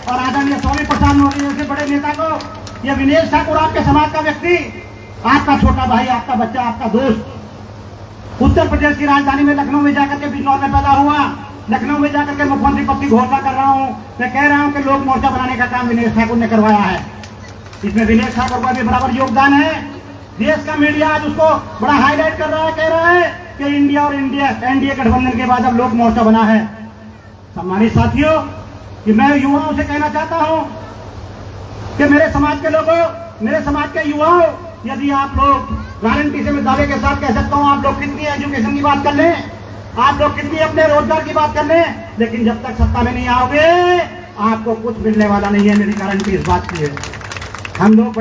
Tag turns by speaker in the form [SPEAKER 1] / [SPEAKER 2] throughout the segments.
[SPEAKER 1] और आदरणीय स्वामी प्रसाद मौर्य जैसे बड़े नेता को, ये विनेश ठाकुर आपके समाज का व्यक्ति, आपका छोटा भाई, आपका बच्चा, आपका दोस्त, उत्तर प्रदेश की राजधानी में लखनऊ में जाकर के बिजनौर में पैदा हुआ, लखनऊ में जाकर के मुख्यमंत्री पद की घोषणा कर रहा हूं। मैं कह रहा हूं कि लोक मोर्चा बनाने का काम विनेश ठाकुर ने करवाया है। इसमें विनेश ठाकुर का भी बराबर योगदान है। देश का मीडिया आज उसको बड़ा हाईलाइट कर रहा है, कह रहा है कि इंडिया और एनडीए गठबंधन के बाद अब लोक मोर्चा बना है। सम्मानित साथियों, कि मैं युवाओं से कहना चाहता हूं कि मेरे समाज के लोगों, मेरे समाज के युवाओं, यदि आप लोग गारंटी से मैं दावे के साथ कह सकता हूं, आप लोग कितनी एजुकेशन की बात कर लें, आप लोग कितनी अपने रोजगार की बात कर लें, लेकिन जब तक सत्ता में नहीं आओगे आपको कुछ मिलने वाला नहीं है। मेरी गारंटी इस बात की है। हम लोग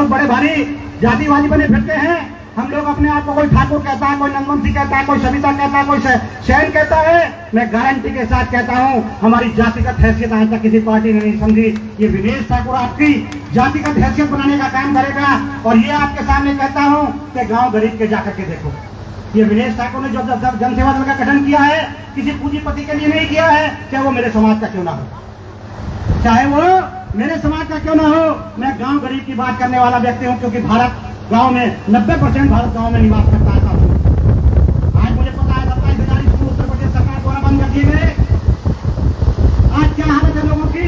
[SPEAKER 1] बड़े भारी जातिवादी बने फिरते हैं। हम लोग अपने आप को, कोई ठाकुर कहता है, कोई नंदवंशी कहता है, कोई सविता कहता है, कोई शैन कहता है। मैं गारंटी के साथ कहता हूं हमारी जातिगत हैसियत आज तक किसी पार्टी ने नहीं समझी। ये विनेश ठाकुर आपकी जातिगत हैसियत बनाने का काम करेगा। और ये आपके सामने कहता हूं कि गांव गरीब के जाकर के देखो, ये विनेश ठाकुर ने जो जनसेवा दल का गठन किया है किसी पूंजीपति के लिए नहीं किया है, चाहे वो मेरे समाज का क्यों ना हो, चाहे वो मेरे समाज का क्यों ना हो। मैं गांव गरीब की बात करने वाला व्यक्ति हूं, क्योंकि भारत गांव में 90% भारत गांव में निवास करता है। आज मुझे पता है 27,000 स्कूल उत्तर प्रदेश सरकार द्वारा बंद कर दिए गए। आज क्या हालत है लोगों की।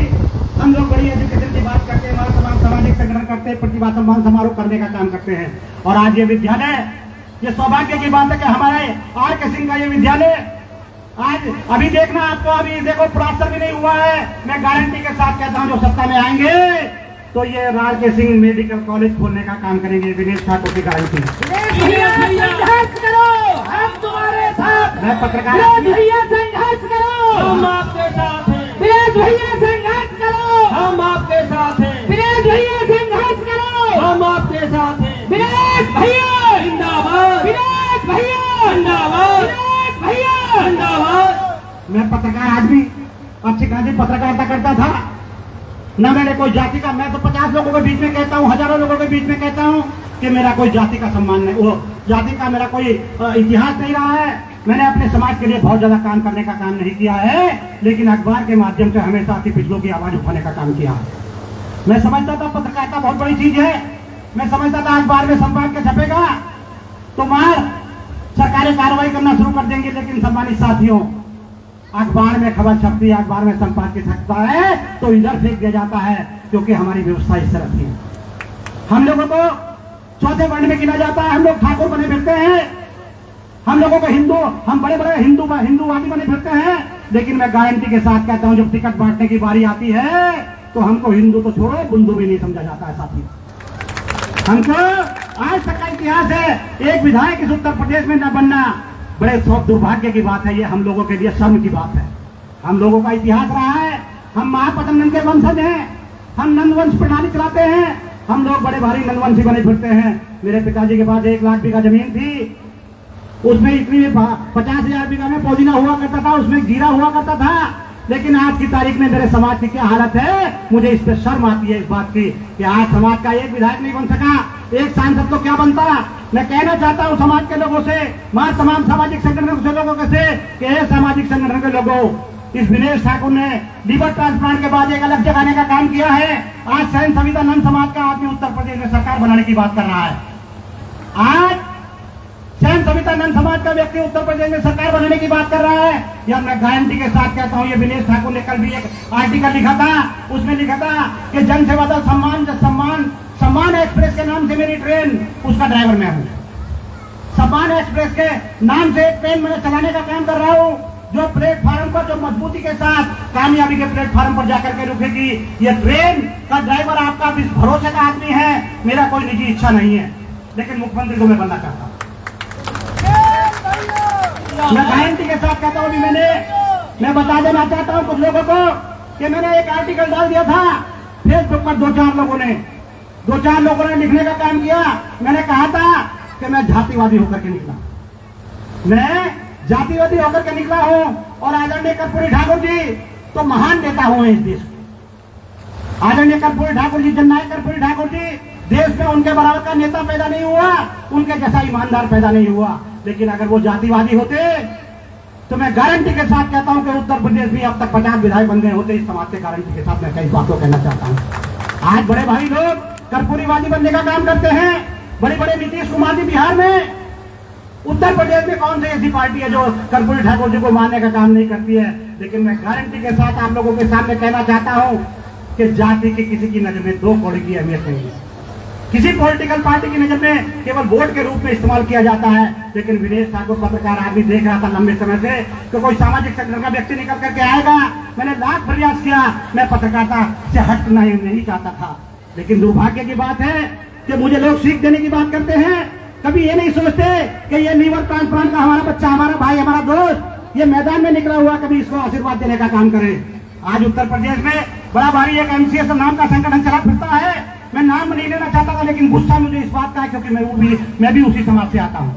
[SPEAKER 1] हम लोग बड़ी एजुकेशन की बात करते हैं, हमारा तमाम सामाजिक संगठन करते हैं, प्रतिभा सम्मान समारोह करने का काम करते हैं। और आज ये विद्यालय, ये सौभाग्य की बात है कि हमारे आर.के. सिंह का ये विद्यालय आज अभी देखना आपको, अभी देखो प्लास्टर भी नहीं हुआ है। मैं गारंटी के साथ कहता हूं जो सत्ता में आएंगे तो ये आर.के. सिंह मेडिकल कॉलेज खोलने का काम करेंगे। विनेश ठाकुर की गारंटी।
[SPEAKER 2] संघर्ष करो, हम तुम्हारे साथ।
[SPEAKER 1] मैं पत्रकार,
[SPEAKER 2] भैया संघर्ष करो,
[SPEAKER 3] हम आपके साथ हैं।
[SPEAKER 2] विनेश भैया संघर्ष करो,
[SPEAKER 3] हम आपके साथ हैं।
[SPEAKER 2] विनेश भैया संघर्ष करो,
[SPEAKER 3] हम आपके साथ हैं।
[SPEAKER 2] विनेश भैया
[SPEAKER 3] जिंदाबाद,
[SPEAKER 2] विनेश भैया
[SPEAKER 3] जिंदाबाद,
[SPEAKER 2] विनेश भैया
[SPEAKER 3] जिंदाबाद।
[SPEAKER 1] मैं पत्रकार आदमी अच्छी खासी पत्रकारिता करता था ना। मैंने कोई जाति का, मैं तो 50 लोगों के बीच में कहता हूँ, हजारों लोगों के बीच में कहता हूँ कि मेरा कोई जाति का सम्मान नहीं, वो जाति का मेरा कोई इतिहास नहीं रहा है। मैंने अपने समाज के लिए बहुत ज्यादा काम करने का काम नहीं किया है, लेकिन अखबार के माध्यम से हमेशा अति पिछड़ों की आवाज उठाने का काम किया है। मैं समझता था पत्रकारिता बहुत बड़ी चीज है। मैं समझता था अखबार में संपाद के छपेगा तो मार सरकारें कार्रवाई करना शुरू कर देंगे। लेकिन सम्मानित साथियों, अखबार में खबर छपती है, अखबार में संपादकीय छपता है तो इधर फेंक दिया जाता है, क्योंकि हमारी व्यवस्था इस तरह की है। हम लोगों को चौथे वर्ण में गिना जाता है। हम लोग ठाकुर बने फिरते हैं, हम लोगों को हिंदू, हम बड़े बड़े हिंदूवादी बने फिरते हैं। लेकिन मैं गारंटी के साथ कहता हूं जब टिकट बांटने की बारी आती है तो हमको हिंदू तो छोड़ो, बुंदू भी नहीं समझा जाता है। साथी, हमको आज तक का इतिहास है, एक विधायक इस उत्तर प्रदेश में न बनना बड़े दुर्भाग्य की बात है। ये हम लोगों के लिए शर्म की बात है। हम लोगों का इतिहास रहा है, हम महापद्म के वंशज हैं, हम नंदवंश प्रणाली चलाते हैं। हम लोग बड़े भारी नंदवंशी बने फिरते हैं। मेरे पिताजी के पास 1 लाख बीघा जमीन थी, उसमें इतनी 50,000 बीघा में पौधीना हुआ करता था, उसमें जीरा हुआ करता था। लेकिन आज की तारीख में मेरे समाज की क्या हालत है, मुझे इस पर शर्म आती है इस बात की कि आज समाज का एक विधायक नहीं बन सका, एक सांसद तो क्या बनता। मैं कहना चाहता हूं समाज के लोगों से, वहां तमाम सामाजिक संगठनों के लोगों से कि सामाजिक संगठन के लोगों, इस विनेश ठाकुर ने लीवर ट्रांसप्लांट के बाद एक अलग जगाने का काम किया है। आज सैन सविता नंद समाज का आदमी उत्तर प्रदेश में सरकार बनाने की बात कर रहा है। आज सैन सविता नंद समाज का व्यक्ति उत्तर प्रदेश में सरकार बनाने की बात कर रहा है। यार मैं गारंटी के साथ कहता हूं, ये विनेश ठाकुर ने कल भी एक आर्टिकल लिखा था, उसमें लिखा था कि जनसेवा दल सम्मान एक्सप्रेस के नाम से मेरी ट्रेन, उसका ड्राइवर मैं हूं। सम्मान एक्सप्रेस के नाम से एक ट्रेन मैं चलाने का काम कर रहा हूं, जो प्लेटफार्म पर, जो मजबूती के साथ कामयाबी के प्लेटफार्म पर जाकर के रुकेगी। ये ट्रेन का ड्राइवर आपका भरोसे का आदमी है। मेरा कोई निजी इच्छा नहीं है, लेकिन मुख्यमंत्री को मैं बनना चाहता हूं। मैं गारंटी के साथ कहता हूं, मैं बता देना चाहता हूं कुछ लोगों को कि मैंने एक आर्टिकल डाल दिया था फेसबुक पर, 2-4 लोगों ने लिखने का काम किया। मैंने कहा था कि मैं जातिवादी होकर के निकला, मैं जातिवादी होकर के निकला हूं। और आदरणीय कर्पूरी ठाकुर जी तो महान नेता हुए इस देश के। आदरणीय कर्पूरी ठाकुर जी, जननायक कर्पूरी ठाकुर जी, देश में उनके बराबर का नेता पैदा नहीं हुआ, उनके जैसा ईमानदार पैदा नहीं हुआ। लेकिन अगर वो जातिवादी होते तो मैं गारंटी के साथ कहता हूं कि उत्तर प्रदेश में अब तक 50 विधायक बन गए होते इस समाज के गारंटी के साथ मैं कई बातों कहना चाहता हूं। आज बड़े भाई लोग कर्पूरीवादी बनने का काम करते हैं। बड़े बड़े नीतीश कुमार जी बिहार में, उत्तर प्रदेश में कौन सी ऐसी पार्टी है जो कर्पूरी ठाकुर जी को मारने का काम नहीं करती है। लेकिन मैं गारंटी के साथ आप लोगों के सामने कहना चाहता हूं कि जाति की किसी की नजर में 2 कौड़ी की अहमियत नहीं है। किसी पॉलिटिकल पार्टी की नजर में केवल वोट के रूप में इस्तेमाल किया जाता है। लेकिन विनेश ठाकुर पत्रकार आदमी देख रहा था लंबे समय से कि कोई सामाजिक संगठन का व्यक्ति निकल करके आएगा। मैंने लाख प्रयास किया, मैं पत्रकारिता से हटना नहीं चाहता था। लेकिन दुर्भाग्य की बात है कि मुझे लोग सीख देने की बात करते हैं, कभी ये नहीं सोचते कि ये लीवर ट्रांसप्लांट का हमारा बच्चा, हमारा भाई, हमारा दोस्त ये मैदान में निकला हुआ, कभी इसको आशीर्वाद देने का काम करे। आज उत्तर प्रदेश में बड़ा भारी एक एमसीएस नाम का संगठन चला फिरता है। मैं नाम नहीं लेना चाहता था, लेकिन गुस्सा मुझे इस बात का है क्योंकि मैं भी उसी समाज से आता हूं।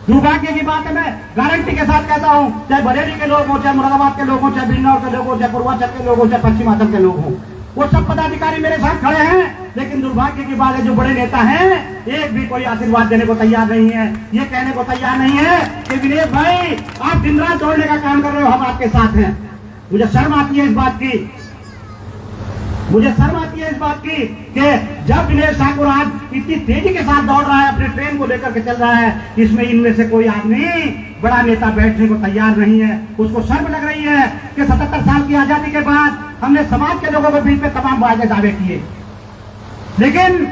[SPEAKER 1] दुर्भाग्य की बात है, मैं गारंटी के साथ कहता हूं, चाहे बरेली के लोग हों, चाहे मुरादाबाद के लोग हों, चाहे बिजनौर के लोग हों, चाहे पूर्वांचल के लोग हों, चाहे पश्चिमांचल के लोग हों, वो सब पदाधिकारी मेरे साथ खड़े हैं। लेकिन दुर्भाग्य की बात है, जो बड़े नेता हैं एक भी कोई आशीर्वाद देने को तैयार नहीं है, ये कहने को तैयार नहीं है कि विनेश भाई आप दिन रात दौड़ने का काम कर रहे हो, हम आपके साथ हैं। मुझे शर्म आती है इस बात की, मुझे शर्म आती है इस बात की कि जब विनेश ठाकुर आज इतनी तेजी के साथ दौड़ रहा है, अपनी ट्रेन को लेकर के चल रहा है, इसमें इनमें से कोई आदमी बड़ा नेता बैठने को तैयार नहीं है। उसको शर्म लग रही है कि 77 साल की आजादी के बाद हमने समाज के लोगों के बीच में तमाम वायदे दावे किए, लेकिन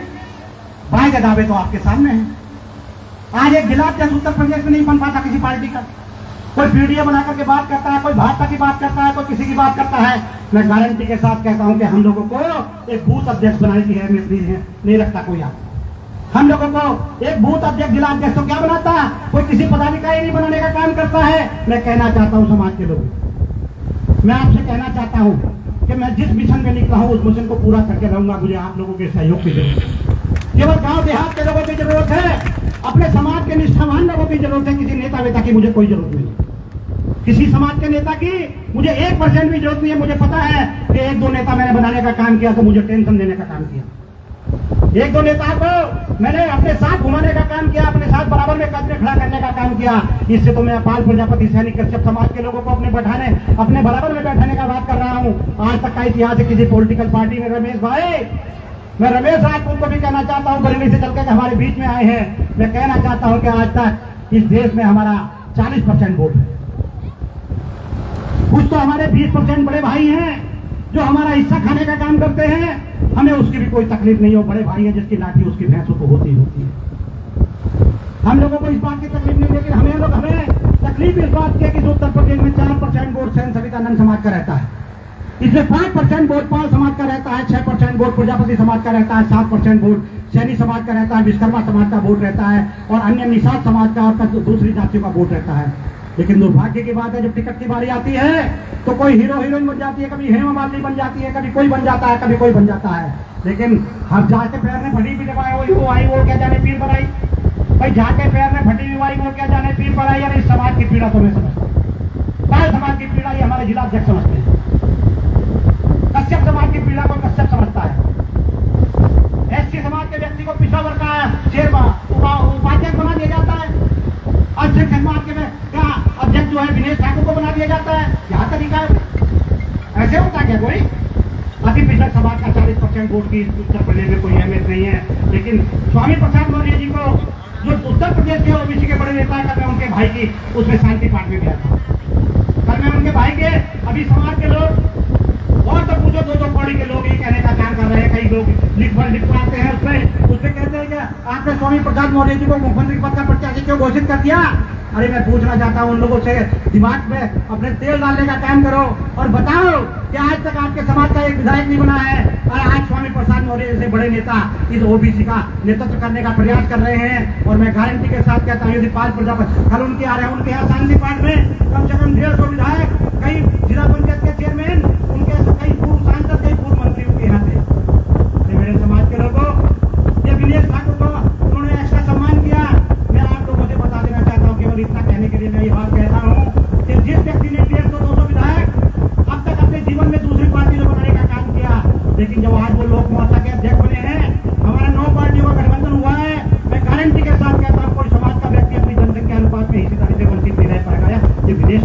[SPEAKER 1] वायदे दावे तो आपके सामने हैं। आज एक जिला अध्यक्ष उत्तर प्रदेश में नहीं बन पाता किसी पार्टी का। कोई वीडियो बना करके बात करता है, कोई भाजपा की बात करता है, कोई किसी की बात करता है। मैं गारंटी के साथ कहता हूं कि हम लोगों को एक बूथ अध्यक्ष बनाने की अहमियत नहीं रखता कोई। आप हम लोगों को एक बूथ अध्यक्ष, जिला अध्यक्ष तो क्या बनाता, कोई किसी पदाधिकारी नहीं बनाने का काम करता है। मैं कहना चाहता हूं समाज के लोग, मैं आपसे कहना चाहता हूं कि मैं जिस मिशन में निकला हूं उस मिशन को पूरा करके रहूंगा। मुझे आप लोगों के सहयोग की जरूरत है, केवल गांव देहात के लोगों की जरूरत है, अपने समाज के निष्ठावान लोगों की जरूरत है। किसी नेता वेता की मुझे कोई जरूरत नहीं, किसी समाज के नेता की मुझे 1% भी जरूरत नहीं है। मुझे पता है कि 1-2 नेता मैंने बनाने का काम किया तो मुझे टेंशन देने का काम किया। 1-2 नेता को मैंने अपने साथ घुमाने का काम किया, अपने साथ बराबर में कदम खड़ा करने का काम किया। इससे तो मैं अपाल प्रजापति सैनिक कश्यप समाज के लोगों को अपने बराबर में बैठाने का बात कर रहा हूँ। आज तक का इतिहास है किसी पॉलिटिकल पार्टी में। रमेश भाई, मैं रमेश राजपूत को भी कहना चाहता हूँ, बरेली से चलकर हमारे बीच में आए हैं। मैं कहना चाहता हूँ कि आज तक इस देश में हमारा 40% वोट है। कुछ तो हमारे 20% बड़े भाई हैं जो हमारा हिस्सा खाने का काम करते हैं, हमें उसकी भी कोई तकलीफ नहीं हो। बड़े भाई है जिसकी लाठी उसकी भैंसों को होती है। हम लोगों को इस बात की तकलीफ नहीं, लेकिन हमें तकलीफ इस बात की है कि उत्तर प्रदेश में 4% वोट सैन सवितानंद समाज का रहता है, इसमें 5% वोट पाल समाज का रहता है, 6% वोट प्रजापति समाज का रहता है, 7% वोट सैनी समाज का रहता है, विश्वकर्मा समाज का वोट रहता है और अन्य निषाद समाज का और दूसरी जातियों का वोट रहता है। लेकिन दुर्भाग्य की बात है, जब टिकट की बारी आती है तो कोई हीरो हीरोइन बन जाती है, कभी हेमा मालिनी बन जाती है, कभी कोई बन जाता है, कभी कोई बन जाता है। लेकिन हर जाके पैर में फटी भी दबाए वो आई वो क्या जाने पीर बनाई भाई, जाके पैर में फटी हुई वो क्या जाने पीर बनाई। यार इस समाज की पीड़ा तो मैं समझता हूँ, पाल समाज की पीड़ा ये हमारे जिला अध्यक्ष समझते हैं, कश्यप समाज की पीड़ा को कश्यप समझता है, एससी समाज के व्यक्ति को पिछड़ा वर्ग का उपाध्यक्ष बना दिया जाता है, अध्यक्ष समाज के क्या अध्यक्ष जो है विनेश ठाकुर को बना दिया जाता है। क्या तरीका है? ऐसे होता क्या कोई? अति पिछड़ा समाज का 40% वोट की उत्तर प्रदेश में कोई अहमियत नहीं है। लेकिन स्वामी प्रसाद मौर्य जी को जो उत्तर प्रदेश के ओबीसी के बड़े नेता है, मैं उनके भाई की उसमें शांति पाठ में गया था। कल मैं उनके भाई के अभी समाज के लोग और तो पूछो 2-2 कौड़ी के लोग ये कहने का काम कर रहे हैं। कई लोग लिखवाते हैं उसमें कहते हैं कि आपने स्वामी प्रसाद मौर्य जी को मुख्यमंत्री पद का प्रत्याशी क्यों घोषित कर दिया। अरे मैं पूछना चाहता हूं उन लोगों से, दिमाग में अपने तेल डालने का काम करो और बताओ कि आज तक आपके समाज का एक विधायक नहीं बना है और आज स्वामी प्रसाद मौर्य जैसे बड़े नेता इस ओबीसी का नेतृत्व करने का प्रयास कर रहे हैं। और मैं गारंटी के साथ कहता हूँ, यदि पाल प्रजापति कल उनके आ रहे हैं, उनके यहाँ शांति पाठ में कम से कम 150 विधायक, कई जिला पंचायत के चेयरमैन, उनके कई पूर्व सांसद, कई पूर्व मंत्री उनके यहाँ थे। मेरे समाज के लोगों, ये विनेश ठाकुर को उन्होंने एक्स्ट्रा सम्मान किया। मैं आप लोगों से बता देना चाहता हूँ, केवल इतना कहने के लिए मैं ये बात कह रहा हूँ कि जिस व्यक्ति ने 150-200 विधायक अब तक अपने जीवन में दूसरी पार्टी को बनाने का काम किया, लेकिन जब आज वो लोक मोर्चा के अध्यक्ष बने हैं, हमारा 9 पार्टियों का गठबंधन हुआ है, मैं गारंटी के साथ कहता हूँ कोई समाज का व्यक्ति अपनी जनसंख्या अनुपात में हिस्सेदारी से वंचित नहीं रह पाएगा। ये विदेश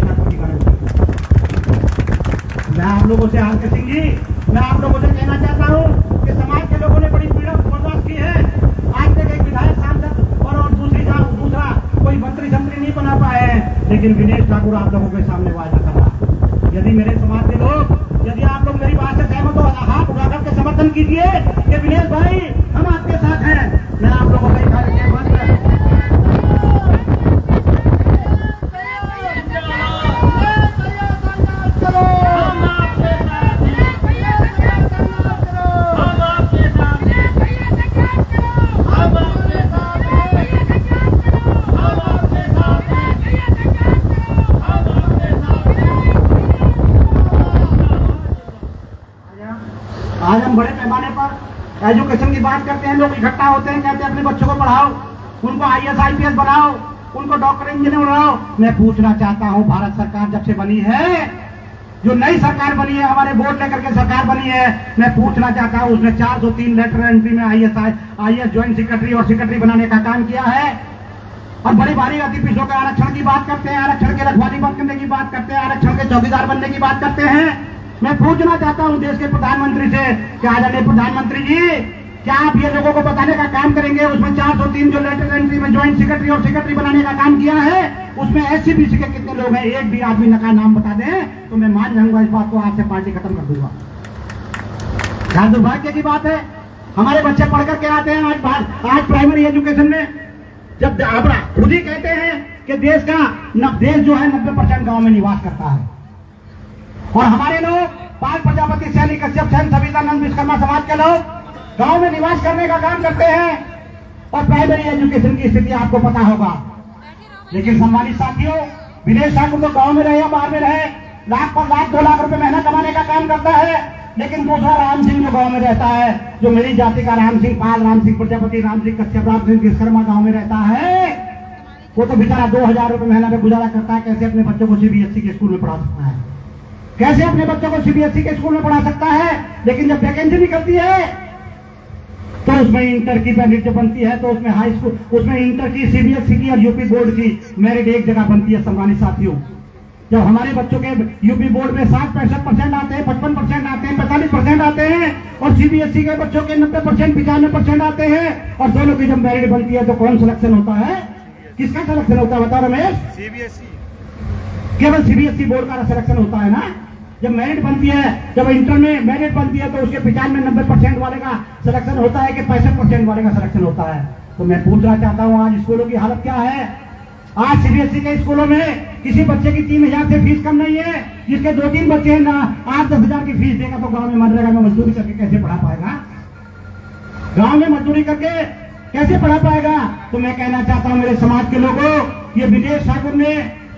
[SPEAKER 1] लोगों से आर के सिंह जी, मैं आप लोगों से कहना चाहता हूँ कि समाज के लोगों ने बड़ी पीड़ा बर्दाश्त की है। आज तक एक विधायक सांसद और दूसरा कोई मंत्री नहीं बना पाए हैं, लेकिन विनेश ठाकुर आप लोगों के सामने वादा कर रहा। यदि मेरे समाज के लोग, यदि आप लोग मेरी बात से सहमत हो, हाथ उठाकर के समर्थन कीजिए कि विनेश भाई हम आपके साथ हैं। मैं आप लोगों को आज हम बड़े पैमाने पर एजुकेशन की बात करते हैं। लोग इकट्ठा होते हैं, कहते हैं अपने बच्चों को पढ़ाओ, उनको IAS IPS बनाओ, उनको डॉक्टर इंजीनियर बनाओ। मैं पूछना चाहता हूं, भारत सरकार जब से बनी है, जो नई सरकार बनी है, हमारे वोट लेकर के सरकार बनी है, मैं पूछना चाहता हूं उसने 403 लेटर एंट्री में IAS ज्वाइंट सेक्रेटरी और सेक्रेटरी बनाने का काम किया है। और बड़ी भारी अति पिछड़ों के आरक्षण की बात करते हैं, आरक्षण के रखवाली बंद करने की बात करते हैं, आरक्षण के चौकीदार बनने की बात करते हैं। मैं पूछना चाहता हूं देश के प्रधानमंत्री से कि आदरणीय प्रधानमंत्री जी, क्या आप ये लोगों को बताने का काम करेंगे? उसमें 403 जो लेटर एंट्री में ज्वाइंट सेक्रेटरी और सेक्रेटरी बनाने का काम किया है, उसमें SC/BC के कितने लोग हैं? एक भी आदमी का नाम बता दें तो मैं मान जाऊंगा इस बात को, आज से पार्टी खत्म कर दूंगा। क्या दुर्भाग्य की बात है। हमारे बच्चे पढ़ करके आते हैं आज प्राइमरी एजुकेशन में, जब खुद ही कहते हैं कि देश जो है 90% गांव में निवास करता है। और हमारे लोग पाल प्रजापति, सैनी, कश्यप, सेन, सवितानंद, विश्वकर्मा समाज के लोग गांव में निवास करने का काम करते हैं। और प्राइमरी एजुकेशन की स्थिति आपको पता होगा। लेकिन सम्मानित साथियों, विनेश ठाकुर तो गांव में रहे या बाहर में रहे, लाख पर लाख 2 लाख रुपए महीना कमाने का काम करता है। लेकिन दूसरा राम सिंह जो गांव में रहता है, जो मेरी जाति का राम सिंह पाल, राम सिंह प्रजापति, राम सिंह कश्यप, राम सिंह विश्वकर्मा गांव में रहता है, वो तो बेचारा 2000 रुपए महीना में गुजारा करता है। कैसे अपने बच्चों को CBSE के स्कूल में पढ़ा सकता है? कैसे अपने बच्चों को CBSE के स्कूल में पढ़ा सकता है? लेकिन जब वैकेंसी निकलती है तो उसमें इंटर की मेरिट जो बनती है, तो उसमें हाई स्कूल, उसमें इंटर की, CBSE की और यूपी बोर्ड की मेरिट एक जगह बनती है। सम्मानित साथियों, जब हमारे बच्चों के यूपी बोर्ड में 60-65% आते हैं, 55% आते हैं, 45% आते हैं, और CBSE के बच्चों के 90%, 95% आते हैं, और दोनों की जब मेरिट बनती है तो कौन सिलेक्शन होता है? किसका सिलेक्शन होता है बताओ रमेश? केवल CBSE बोर्ड का सिलेक्शन होता है ना। जब मेरिट बनती है, जब इंटर में मेरिट बनती है, तो उसके 95-90% वाले का सिलेक्शन होता है कि 65% वाले का सिलेक्शन होता है। तो मैं पूछना चाहता हूं आज स्कूलों की हालत क्या है? आज CBSE के स्कूलों में किसी बच्चे की 3000 से फीस कम नहीं है। जिसके 2-3 बच्चे हैं ना, 8-10 हजार की फीस देगा तो गांव में मनरेगा में मजदूरी करके कैसे पढ़ा पाएगा? गांव में मजदूरी करके कैसे पढ़ा पाएगा? तो मैं कहना चाहता हूं मेरे समाज के लोगों, ये विनेश ठाकुर ने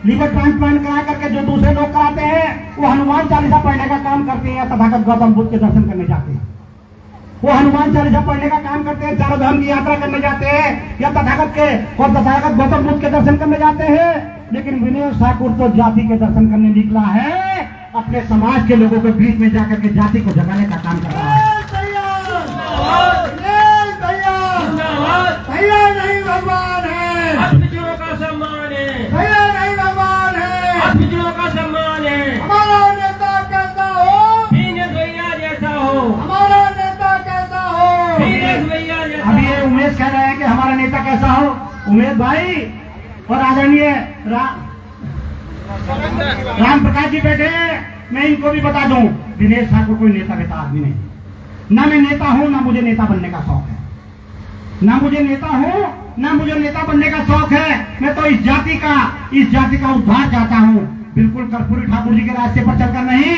[SPEAKER 1] लीवर ट्रांसप्लांट करा करके जो दूसरे लोग कराते हैं, वो हनुमान चालीसा पढ़ने का काम करते हैं या तथागत गौतम बुद्ध के दर्शन करने जाते हैं। वो हनुमान चालीसा पढ़ने का काम करते हैं, चारों धाम की यात्रा करने जाते हैं, या तथागत गौतम बुद्ध के दर्शन करने जाते हैं। लेकिन विनेश ठाकुर तो जाति के दर्शन करने निकला है, अपने समाज के लोगों के बीच में जाकर के जाति को जगाने का काम कर रहा है।
[SPEAKER 2] भैया नहीं भगवान है,
[SPEAKER 3] पिछड़ों का सम्मान है,
[SPEAKER 2] भैया नहीं भगवान है,
[SPEAKER 3] पिछड़ों का सम्मान है।
[SPEAKER 2] हमारा नेता कैसा हो?
[SPEAKER 3] विनेश भैया जैसा हो,
[SPEAKER 2] हमारा नेता कैसा हो?
[SPEAKER 3] विनेश भैया जैसा।
[SPEAKER 1] अभी ये उमेश कह रहे हैं कि हमारा नेता कैसा हो। उमेश भाई और आदरणीय राम प्रकाश जी बैठे, मैं इनको भी बता दूं, विनेश ठाकुर कोई नेता वेता आदमी नहीं। ना मैं नेता हूं, ना मुझे नेता बनने का शौक है। ना मुझे नेता हूं, ना मुझे नेता बनने का शौक है। मैं तो इस जाति का उद्धार चाहता हूं। बिल्कुल कर्पूरी ठाकुर जी के रास्ते पर चलकर नहीं।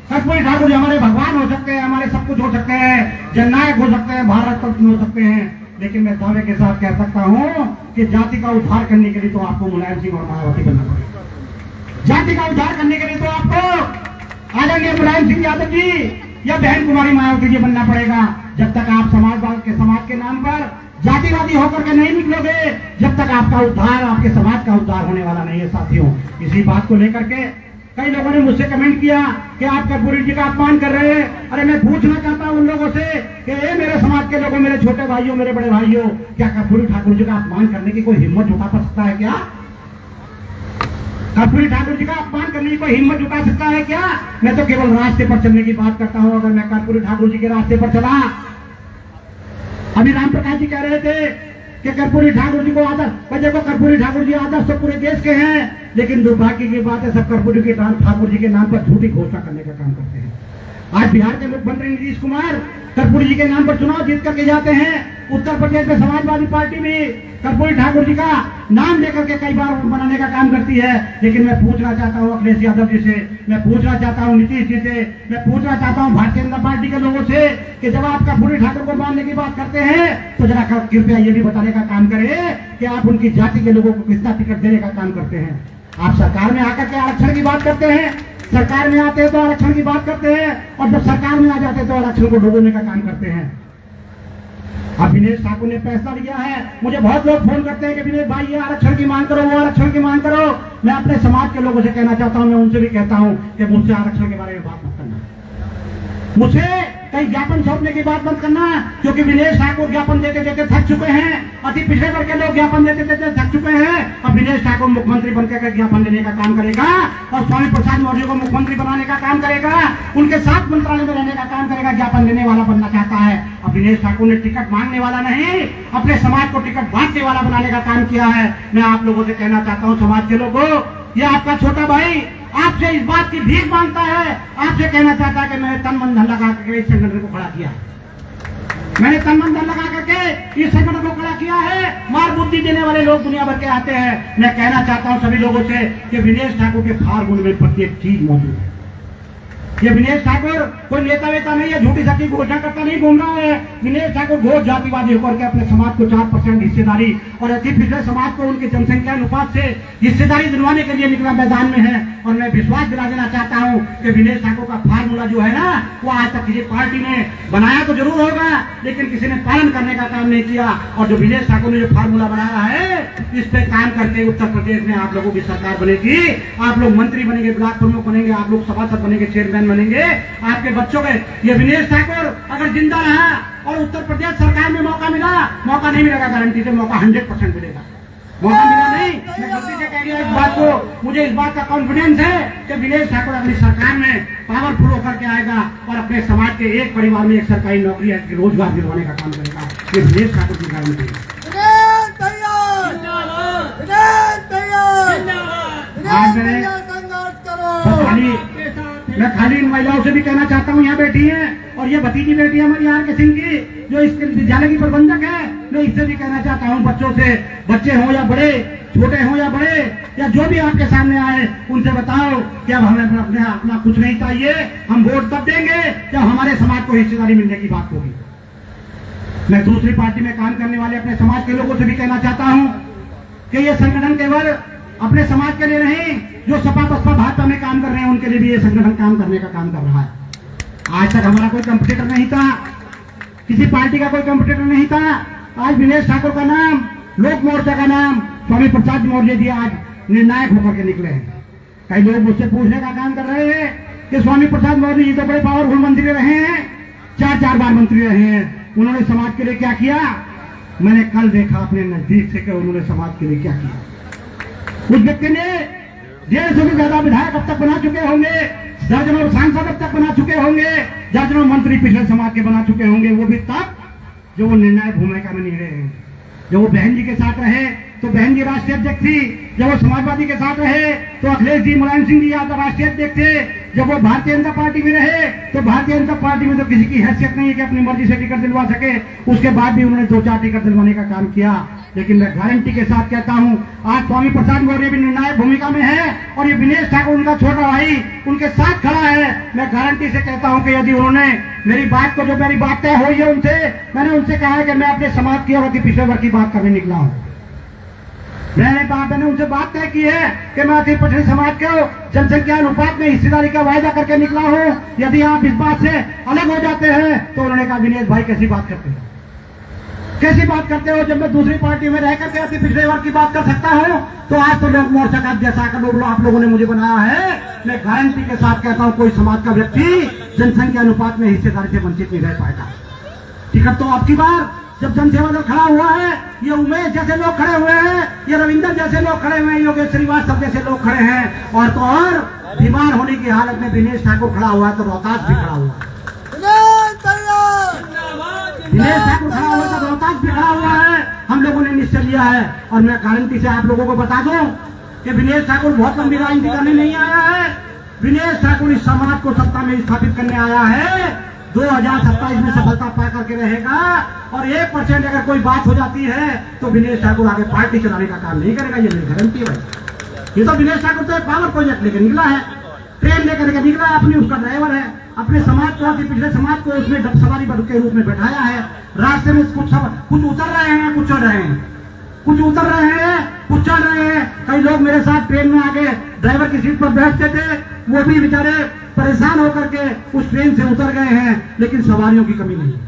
[SPEAKER 1] कर्पूरी ठाकुर जी हमारे भगवान हो सकते हैं, हमारे सब कुछ हो सकते हैं, जननायक हो सकते हैं, भारत रत्न हो सकते हैं, लेकिन मैं दावे के साथ कह सकता हूं कि जाति का उद्धार करने के लिए तो आपको मुलायम सिंह और मायावती बनना पड़ेगा। जाति का उद्धार करने के लिए तो आपको आदरणीय मुलायम सिंह यादव जी या बहन कुमारी मायावती जी बनना पड़ेगा। जब तक आप समाज के नाम पर जातिवादी होकर के नहीं निकलोगे, जब तक आपका उद्धार, आपके समाज का उद्धार होने वाला नहीं है साथियों। इसी बात को लेकर के कई लोगों ने मुझसे कमेंट किया कि आप कर्पूरी जी का अपमान कर रहे हैं। अरे मैं पूछना चाहता हूं उन लोगों से कि ये मेरे समाज के लोगों, मेरे छोटे भाइयों, मेरे बड़े भाइयों, क्या कर्पूरी ठाकुर जी का अपमान करने की कोई हिम्मत जुटा सकता है क्या? कर्पूरी ठाकुर जी का अपमान करने की कोई हिम्मत जुटा सकता है क्या? मैं तो केवल रास्ते पर चलने की बात करता हूं। अगर मैं कर्पूरी ठाकुर जी के रास्ते पर चला, अभी राम प्रकाश जी कह रहे थे कि कर्पूरी ठाकुर जी को आदर्श, भाई देखो कर्पूरी ठाकुर जी आदर्श तो पूरे देश के हैं, लेकिन दुर्भाग्य की बात है सब कर्पूरी के ठाकुर जी के नाम पर झूठी घोषणा करने का काम करते हैं। आज बिहार के मुख्यमंत्री नीतीश कुमार कर्पूरी जी के नाम पर चुनाव जीत करके जाते हैं। उत्तर प्रदेश में समाजवादी पार्टी भी कर्पूरी ठाकुर जी का नाम लेकर के कई बार बनाने का काम करती है। लेकिन मैं पूछना चाहता हूं अखिलेश यादव जी से, मैं पूछना चाहता हूं नीतीश जी से, मैं पूछना चाहता हूं भारतीय जनता पार्टी के लोगों से कि जब आप कर्पूरी ठाकुर को मानने की बात करते हैं तो जरा कृपया ये भी बताने का काम करें कि आप उनकी जाति के लोगों को कितना टिकट देने का काम करते हैं। आप सरकार में आकर के आरक्षण की बात करते हैं, सरकार में आते हैं तो आरक्षण की बात करते हैं, और जब सरकार में आ जाते हैं तो आरक्षण को डुबोने का काम करते हैं। अब विनेश ठाकुर ने फैसला लिया है। मुझे बहुत लोग फोन करते हैं कि विनेश भाई ये आरक्षण की मांग करो, वो आरक्षण की मांग करो। मैं अपने समाज के लोगों से कहना चाहता हूं, मैं उनसे भी कहता हूं कि मुझसे आरक्षण के बारे में बात मत करना, मुझसे कहीं ज्ञापन सौंपने की बात मत करना, क्योंकि विनेश ठाकुर ज्ञापन देते देते थक चुके हैं। अति पिछड़े वर्ग के लोग ज्ञापन देते देते थक चुके हैं। अब विनेश ठाकुर मुख्यमंत्री बनकर ज्ञापन देने का काम करेगा और स्वामी प्रसाद मौर्य को मुख्यमंत्री बनाने का काम करेगा, उनके साथ मंत्रालय में रहने का काम करेगा। ज्ञापन देने वाला बनना चाहता है। अब विनेश ठाकुर ने टिकट मांगने वाला नहीं, अपने समाज को टिकट बांटने वाला बनाने का काम किया है। मैं आप लोगों से कहना चाहता हूँ, समाज के लोगों, ये आपका छोटा भाई आपसे इस बात की भीख मांगता है, आपसे कहना चाहता है कि मैंने तन मन धन लगा करके इस संगठन को खड़ा किया, मैंने तन मन धन लगा करके इस संगठन को खड़ा किया है। मार बुद्धि देने वाले लोग दुनिया भर के आते हैं। मैं कहना चाहता हूं सभी लोगों से कि विनेश ठाकुर के फार्मूले में प्रत्येक चीज मौजूद है। ये विनेश ठाकुर कोई नेता वेता नहीं है, झूठी सच्ची घोषणा करता नहीं घूम रहा है। विनेश ठाकुर घोष जातिवादी होकर के अपने समाज को 4% हिस्सेदारी और अति पिछड़े समाज को उनकी जनसंख्या अनुपात से हिस्सेदारी दिलवाने के लिए निकला मैदान में है। और मैं विश्वास दिला देना चाहता हूं कि विनेश ठाकुर का फार्मूला जो है ना, वो आज तक किसी पार्टी ने बनाया तो जरूर होगा, लेकिन किसी ने पालन करने का काम नहीं किया। और जो विनेश ठाकुर ने जो फार्मूला बनाया है, इस पे काम करके उत्तर प्रदेश में आप लोगों की सरकार बनेगी, आप लोग मंत्री बनेंगे, ब्लॉक प्रमुख बनेंगे, आप लोग सभासद बनेंगे, चेयरमैन बनेंगे, आपके बच्चों के। ये विनेश ठाकुर अगर जिंदा रहा और उत्तर प्रदेश सरकार में मौका मिला, मौका नहीं मिलेगा गारंटी से, मौका 100% मिलेगा। मौका मिला नहीं, मैं गलती से कह दिया इस बात को। मुझे इस बात का कॉन्फिडेंस है कि विनेश ठाकुर अपनी सरकार में पावरफुल होकर के आएगा और अपने समाज के एक परिवार में एक सरकारी नौकरी रोजगार दिलवाने का काम करेगा। ये विनेश ठाकुर की गारंटी है। आज मैं खाली इन महिलाओं से भी कहना चाहता हूँ, यहाँ बैठी हैं और ये भतीजी बेटी है हमारी आर के सिंह की, जो इस विद्यालय की प्रबंधक है। मैं इससे भी कहना चाहता हूँ बच्चों से, बच्चे हों या बड़े, छोटे हों या बड़े, या जो भी आपके सामने आए, उनसे बताओ कि अब हमें अपना कुछ नहीं चाहिए, हम वोट तब देंगे जब हमारे समाज को हिस्सेदारी मिलने की बात होगी। मैं दूसरी पार्टी में काम करने वाले अपने समाज के लोगों से भी कहना चाहता हूँ कि ये संगठन केवल अपने समाज के लिए नहीं, जो सपा बसपा भाजपा में काम कर रहे हैं उनके लिए भी ये संगठन काम करने का काम कर रहा है। आज तक हमारा कोई कंपटीटर नहीं था, किसी पार्टी का कोई कंपटीटर नहीं था। आज विनेश ठाकुर का नाम, लोक मोर्चा का नाम स्वामी प्रसाद मौर्य जी आज निर्णायक होकर के निकले हैं। कई लोग मुझसे पूछने का काम कर रहे हैं कि स्वामी प्रसाद मौर्य जी तो बड़े पावरफुल मंत्री रहे हैं, 4 बार मंत्री रहे हैं, उन्होंने समाज के लिए क्या किया? मैंने कल देखा अपने नजदीक से कि उन्होंने समाज के लिए क्या किया। उस व्यक्ति ने 150 से ज्यादा विधायक अब तक बना चुके होंगे, दर्जनों सांसद अब तक बना चुके होंगे, दर्जनों मंत्री पिछले समाज के बना चुके होंगे। वो भी तब जो वो निर्णायक भूमिका में नहीं रहे हैं। जब वो बहन जी के साथ रहे तो बहन जी राष्ट्रीय अध्यक्ष थी, जब वो समाजवादी के साथ रहे तो अखिलेश जी, मुलायम सिंह जी यादव राष्ट्रीय अध्यक्ष थे, जब वो भारतीय जनता पार्टी में रहे तो भारतीय जनता पार्टी में तो किसी की हैसियत नहीं है कि अपनी मर्जी से टिकट दिलवा सके। उसके बाद भी उन्होंने 2-4 टिकट दिलवाने का काम किया। लेकिन मैं गारंटी के साथ कहता हूं, आज स्वामी प्रसाद मौर्य भी निर्णायक भूमिका में है और ये विनेश ठाकुर उनका छोटा भाई उनके साथ खड़ा है। मैं गारंटी से कहता हूं कि यदि उन्होंने मेरी बात को, जो मेरी बात तय हुई है उनसे, मैंने उनसे कहा है कि मैं अपने समाज की और अति पिछड़े वर्ग की बात करने निकला हूं। मैंने उनसे बात तय की है कि मैं अति पिछड़े समाज को जनसंख्या अनुपात में हिस्सेदारी का वायदा करके निकला हूं। यदि आप इस बात से अलग हो जाते हैं तो उन्होंने कहा विनेश भाई कैसी बात करते हैं, कैसी बात करते हो? जब मैं दूसरी पार्टी में रहकर के अति पिछड़े वर्ग की बात कर सकता हूं तो आज तो लोक मोर्चा का अध्यक्ष आकर आप लोगों ने मुझे बनाया है। मैं गारंटी के साथ कहता हूं कोई समाज का व्यक्ति जनसंख्या अनुपात में हिस्सेदारी से वंचित नहीं रह पाएगा। टिकट तो आपकी बार जब जनसेवा दल खड़ा हुआ है, ये उमेश जैसे लोग खड़े हुए हैं, ये रविंदर जैसे लोग खड़े हुए हैं, योगेश श्रीवास्तव जैसे लोग खड़े हैं, और तो और बीमार होने की हालत में दिनेश ठाकुर खड़ा हुआ है, तो रोहतास भी खड़ा हुआ है। दिनेश ठाकुर खड़ा हुआ तो रोहतास भी खड़ा हुआ है। हम लोगों ने निश्चय लिया है, और मैं गारंटी से आप लोगों को बता दूं कि दिनेश ठाकुर बहुत लंबी राजनीति करने नहीं आया है। दिनेश ठाकुर इस समाज को सत्ता में स्थापित करने आया है। 2027 में सफलता पा करके रहेगा, और 1% अगर कोई बात हो जाती है तो दिनेश ठाकुर आगे पार्टी चलाने का काम नहीं करेगा, ये मेरी गारंटी है। ये तो दिनेश ठाकुर तो एक पावर प्रोजेक्ट लेकर निकला है, ट्रेन लेकर के निकला है, अपनी उसका ड्राइवर है, अपने समाज को, पिछले समाज को उसमें सवारी के रूप में बैठाया है। रास्ते में कुछ उतर रहे हैं, कुछ चढ़ रहे हैं, कुछ उतर रहे हैं, कुछ चढ़ रहे हैं। कई लोग मेरे साथ ट्रेन में आके ड्राइवर की सीट पर बैठते थे, वो भी बेचारे परेशान होकर के उस ट्रेन से उतर गए हैं, लेकिन सवारियों की कमी नहीं है,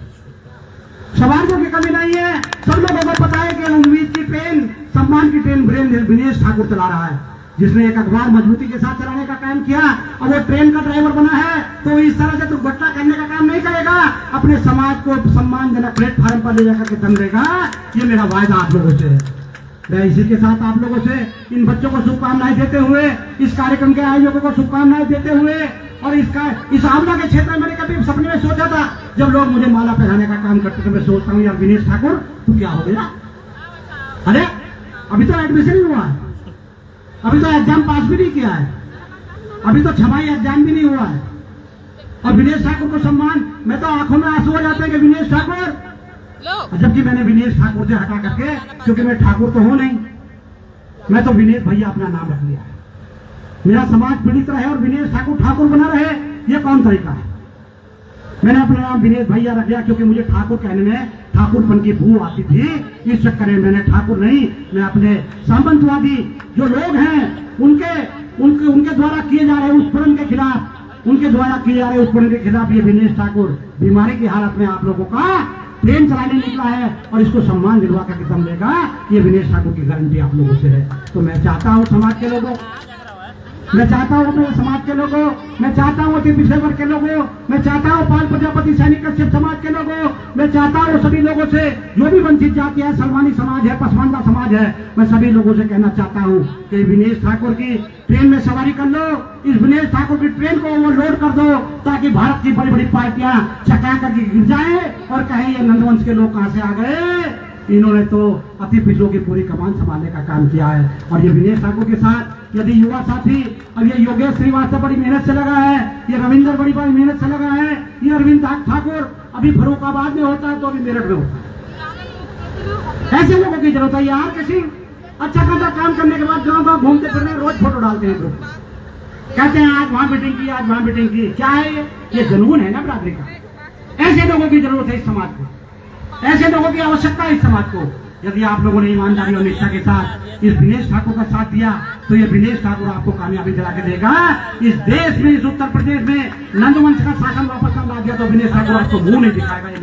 [SPEAKER 1] सवारियों की कमी नहीं है। सब लोगों को पता है कि उम्मीद की ट्रेन, सम्मान की ट्रेन दिनेश ठाकुर चला रहा है, जिसने एक अखबार मजबूती के साथ चलाने का काम किया, और वो ट्रेन का ड्राइवर बना है, तो इस तरह से दुर्घटना करने का काम नहीं करेगा, अपने समाज को सम्मानजनक प्लेटफार्म पर ले जाकर के दम देगा। ये मेरा वायदा आप लोगों से है। मैं इसी के साथ आप लोगों से, इन बच्चों को शुभकामनाएं देते हुए, इस कार्यक्रम के आयोजकों को शुभकामनाएं देते हुए, और इस आपदा के क्षेत्र में मैंने कभी सपने में सोचा था, जब लोग मुझे माला पहनाने का काम करते थे, मैं सोचता हूँ यार दिनेश ठाकुर तू क्या हो गया? अरे अभी तो एडमिशन ही हुआ है, अभी तो एग्जाम पास भी नहीं किया है, अभी तो छमाही एग्जाम भी नहीं हुआ है, और दिनेश ठाकुर को सम्मान, मैं तो आंखों में आंसू हो जाते हैं कि दिनेश ठाकुर, जबकि मैंने दिनेश ठाकुर से हटा करके, क्योंकि मैं ठाकुर तो हूं नहीं, मैं तो दिनेश भैया अपना नाम रख लिया है। मेरा समाज पीड़ित रहे और दिनेश ठाकुर ठाकुर बना रहे, ये कौन तरीका है? मैंने अपना नाम दिनेश भैया रख लिया, क्योंकि मुझे ठाकुर कहने में ठाकुरपन की बू आती थी। इस चक्कर में मैंने ठाकुर नहीं, मैं अपने सामंतवादी जो लोग हैं उनके द्वारा किए जा रहे उत्पीड़न के खिलाफ, उनके द्वारा किए जा रहे उत्पीड़न के खिलाफ ये दिनेश ठाकुर बीमारी की हालत में आप लोगों का ट्रेन चलाने निकला है, और इसको सम्मान दिलवा करके दम देगा। ये दिनेश ठाकुर की गारंटी आप लोगों से है। तो मैं चाहता हूँ समाज के लोगों, मैं चाहता हूँ अपने समाज के लोगों, मैं चाहता हूँ अति पिछड़े वर्ग के लोगों, मैं चाहता हूँ पाल प्रजापति सैनिक कश्यप समाज के लोगों, मैं चाहता हूँ सभी लोगों से, जो भी वंचित जाति है, सलमानी समाज है, पसमानदा समाज है, मैं सभी लोगों से कहना चाहता हूँ कि दिनेश ठाकुर की ट्रेन में सवारी कर लो, इस दिनेश ठाकुर की ट्रेन को ओवरलोड कर दो, ताकि भारत की बड़ी बड़ी पार्टियां चका करके गिर जाए और कहें ये नंदवंश के लोग कहां से आ गए, इन्होंने तो अति पिछड़ों की पूरी कमान संभालने का काम किया है। और ये दिनेश ठाकुर के साथ यदि युवा साथी, अब ये योगेश श्रीवास्तव बड़ी मेहनत से लगा है, ये रविंदर बड़ी मेहनत से लगा है, ये अरविंद ठाकुर अभी फरुखाबाद में होता है तो अभी मेरठ में होता है। ऐसे लोगों की जरूरत है यार। किसी अच्छा खासा काम करने के बाद गांव गांव घूमते फिर रोज फोटो डालते हैं लोग, कहते हैं आज वहां मीटिंग की, आज वहां मीटिंग की। क्या है ये जुनून है ना बरादरी का। ऐसे लोगों की जरूरत है इस समाज को, ऐसे लोगों की आवश्यकता है इस समाज को। यदि आप लोगों ने ईमानदारी और निष्ठा के साथ इस दिनेश ठाकुर का साथ दिया, तो ये दिनेश ठाकुर आपको कामयाबी दिला के देगा। इस देश में, इस उत्तर प्रदेश में नंदवंश का शासन वापस ला दिया तो दिनेश ठाकुर आपको मुंह नहीं दिखाएगा। ये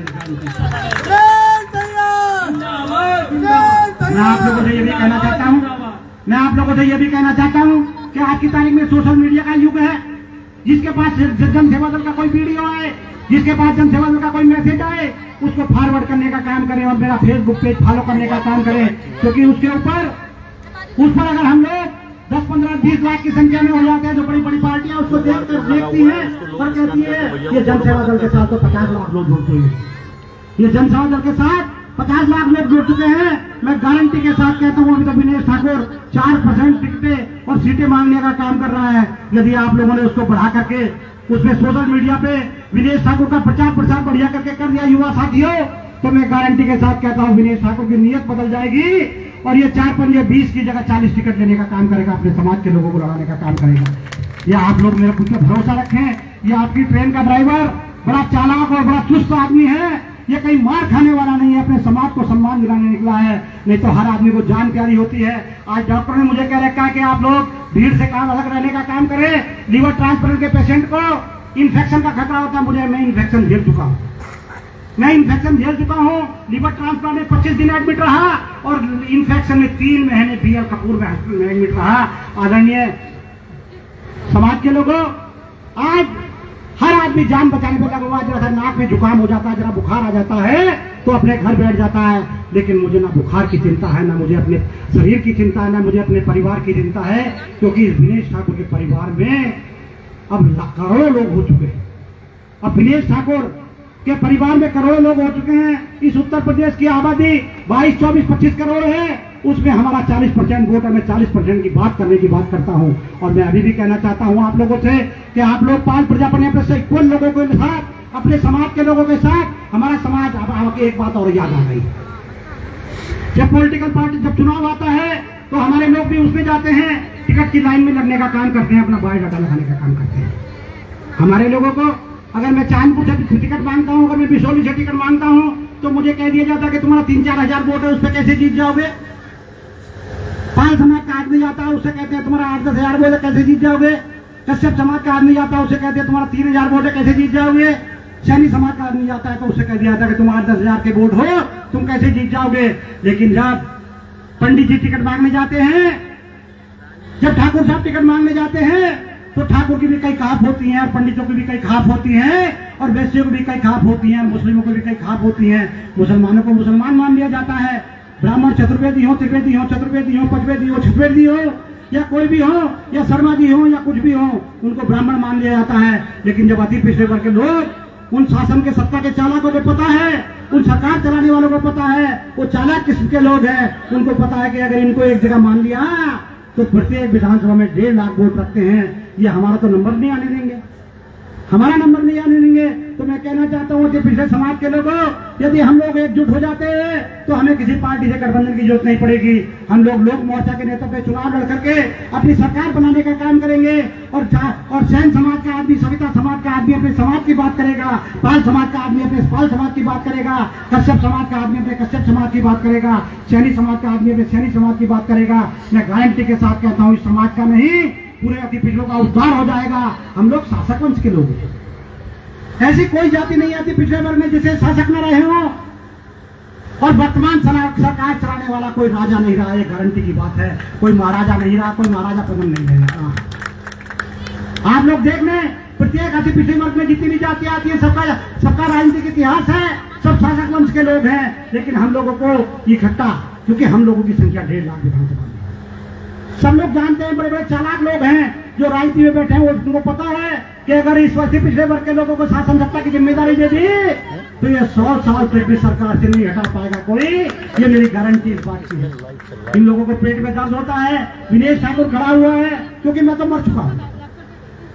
[SPEAKER 1] मैं आप लोगों से ये भी कहना चाहता हूँ, मैं आप लोगों से ये भी कहना चाहता हूँ कि आज की तारीख में सोशल मीडिया का युग है। जिसके पास जनसेवा दल का कोई वीडियो आए, जिसके पास जनसेवा दल का कोई मैसेज आए, उसको फॉरवर्ड करने का काम करें और मेरा फेसबुक पेज फॉलो करने का काम करें, क्योंकि उसके ऊपर उस पर अगर हम लोग 10, 15, 20 लाख की संख्या में हो जाते हैं तो बड़ी बड़ी पार्टियां उसको देखती हैं और कहती है ये जनसेवा दल के साथ तो 50 लाख लोग जुड़ते हैं, ये जनसेवा दल के साथ 50 लाख लोग जुड़ चुके हैं। मैं गारंटी के साथ कहता हूँ अभी तो दिनेश ठाकुर 4% टिकटें और सीटें मांगने का काम कर रहा है। यदि आप लोगों ने उसको बढ़ा करके उसमें सोशल मीडिया पे दिनेश ठाकुर का प्रचार प्रसार बढ़िया करके कर दिया युवा साथियों, तो मैं गारंटी के साथ कहता हूँ दिनेश ठाकुर की नीयत बदल जाएगी और ये 4-5-20 की जगह 40 टिकट लेने का काम करेगा, अपने समाज के लोगों को लड़ाने का काम करेगा। ये आप लोग मेरे खुद पर भरोसा रखें। ये आपकी ट्रेन का ड्राइवर बड़ा चालाक और बड़ा चुस्त आदमी है, ये कहीं मार खाने वाला नहीं है, अपने समाज को सम्मान दिलाने निकला है। नहीं तो हर आदमी को जान प्यारी होती है। आज डॉक्टर ने मुझे कह रखा है कि आप लोग भीड़ से काम अलग रहने का काम करें। लीवर ट्रांसप्लांट के पेशेंट को इन्फेक्शन का खतरा होता है, मैं इन्फेक्शन झेल चुका हूँ, मैं इन्फेक्शन झेल चुका हूँ। लीवर ट्रांसप्लांट में 25 दिन एडमिट रहा और इन्फेक्शन में 3 महीने बीएल कपूर में हॉस्पिटल में एडमिट रहा। आदरणीय समाज के लोगों, आज हर आदमी जान बचाने में लगा हुआ, जरा नाक में जुकाम हो जाता है, जरा बुखार आ जाता है तो अपने घर बैठ जाता है। लेकिन मुझे ना बुखार की चिंता है, ना मुझे अपने शरीर की चिंता है, ना मुझे अपने परिवार की चिंता है, क्योंकि इस दिनेश ठाकुर के परिवार में अब करोड़ों लोग हो चुके हैं। अब दिनेश ठाकुर के परिवार में करोड़ों लोग हो चुके हैं। इस उत्तर प्रदेश की आबादी 22, 24, 25 करोड़ है, उसमें हमारा 40% वोट है। मैं 40% की बात करने की बात करता हूं। और मैं अभी भी कहना चाहता हूं आप लोगों से कि आप लोग पाल प्रजापति अपने से इक्वल लोगों के साथ, अपने समाज के लोगों के साथ, हमारा समाज अब आपकी एक बात और याद आ गई, जब पॉलिटिकल पार्टी जब चुनाव आता है तो हमारे लोग भी उसमें जाते हैं, टिकट की लाइन में लगने का काम करते हैं, अपना बायोडाटा लगाने का काम करते हैं। हमारे लोगों को अगर मैं चांदपुर से टिकट मांगता हूं, अगर मैं बिशोली से टिकट मांगता हूं, तो मुझे कह दिया जाता है कि तुम्हारा 3-4 हजार वोट है, उस पर कैसे जीत जाओगे। पाल समाज का आदमी जाता है, उससे कहते हैं तुम्हारा 8-10 हजार वोट है, कैसे जीत जाओगे। कश्यप समाज का आदमी जाता है, उससे कहते हैं तुम्हारा 3 हजार वोट है, कैसे जीत जाओगे। सैनी समाज का आदमी जाता है तो उससे कह दिया जाता है कि तुम 8-10 हजार के वोट हो, तुम कैसे जीत जाओगे। लेकिन जब पंडित जी टिकट मांगने जाते हैं, जब ठाकुर साहब टिकट मांगने जाते हैं, तो ठाकुर की भी कई खाप होती हैं, पंडितों की भी कई खाप होती हैं, और वैश्यों की भी कई खाप होती हैं, मुस्लिमों की भी कई खाप होती हैं। मुसलमानों को मुसलमान मान लिया जाता है, ब्राह्मण चतुर्वेदी हो, त्रिवेदी हो, चतुर्वेदी हो, पंचवेदी हो, छठवेदी हो, या कोई भी हो, या शर्मा जी हो, या कुछ भी हो, उनको ब्राह्मण मान लिया जाता है। लेकिन जब अति पिछड़े वर्ग के लोग, उन शासन के सत्ता के चालकों को पता है, उन सरकार चलाने वालों को पता है, वो चालाक किस्म के लोग हैं, उनको पता है कि अगर इनको एक जगह मान लिया तो प्रत्येक विधानसभा में 1.5 लाख वोट रखते हैं, ये हमारा तो नंबर नहीं आने देंगे, हमारा नंबर नहीं आने देंगे। तो मैं कहना चाहता हूं कि पिछले समाज के लोगों, यदि हम लोग एकजुट हो जाते हैं तो हमें किसी पार्टी से गठबंधन की जरूरत नहीं पड़ेगी। हम लोग मोर्चा के नेतृत्व में चुनाव लड़ करके अपनी सरकार बनाने का काम करेंगे। और सैन समाज का आदमी, सविता समाज का आदमी अपने समाज की बात करेगा, पाल समाज का आदमी अपने पाल समाज की बात करेगा, कश्यप समाज का आदमी अपने कश्यप समाज की बात करेगा, सैनी समाज का आदमी अपने सैनी समाज की बात करेगा। मैं गारंटी के साथ कहता हूँ, इस समाज का नहीं, पूरे अति पिछड़ों का उद्धार हो जाएगा। हम लोग शासक वंश के लोग हैं, ऐसी कोई जाति नहीं आती पिछड़े वर्ग में जिसे शासक न रहे हो। और वर्तमान सरकार चलाने वाला कोई राजा नहीं रहा, ये गारंटी की बात है। कोई महाराजा नहीं रहा, कोई महाराजा पदम नहीं रहेगा। आप लोग देख लें, प्रत्येक अति पिछड़े वर्ग में जितनी भी जातियां आती है, सबका राजनीतिक इतिहास है, सब शासक वंश के लोग हैं। लेकिन हम लोगों को इकट्ठा, क्योंकि हम लोगों की संख्या 1.5 लाख विधानसभा में, सब लोग जानते हैं, बड़े बड़े चालाक लोग हैं जो राजनीति में बैठे हैं, उनको पता है कि अगर इस वर्ष पिछले वर्ग के लोगों को शासन सत्ता की जिम्मेदारी दे दी तो ये 100 साल तक भी सरकार से नहीं हटा पाएगा कोई। ये मेरी गारंटी इस बात की है। इन लोगों को पेट में दर्द होता है, दिनेश ठाकुर खड़ा हुआ है, क्योंकि मैं तो मर चुका हूं।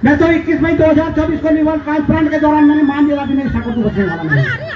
[SPEAKER 1] मैं तो 21 मई 2024 को निवल फ्रंट के दौरान मैंने मान लिया दिनेश ठाकुर को बचने वाला नहीं।